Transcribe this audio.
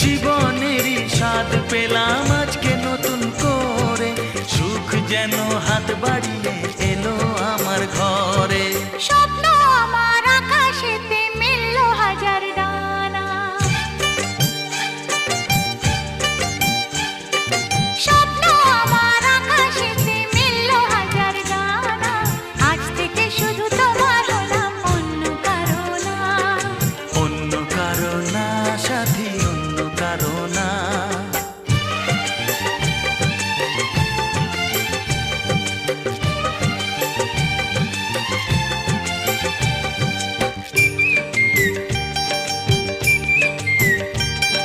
জীবনেরই স্বাদ পেলাম আজকে নতুন করে, সুখ যেন হাত বাড়িয়ে এলো আমার ঘরে। স্বপ্ন আমার আকাশেতে মেললো হাজার ডানা, স্বপ্ন আমার আকাশেতে মেললো হাজার ডানা। আজ থেকে শুধু তোমার হলাম, অন্য কারো না। অন্য কারো না সাথী, অন্য কারো না।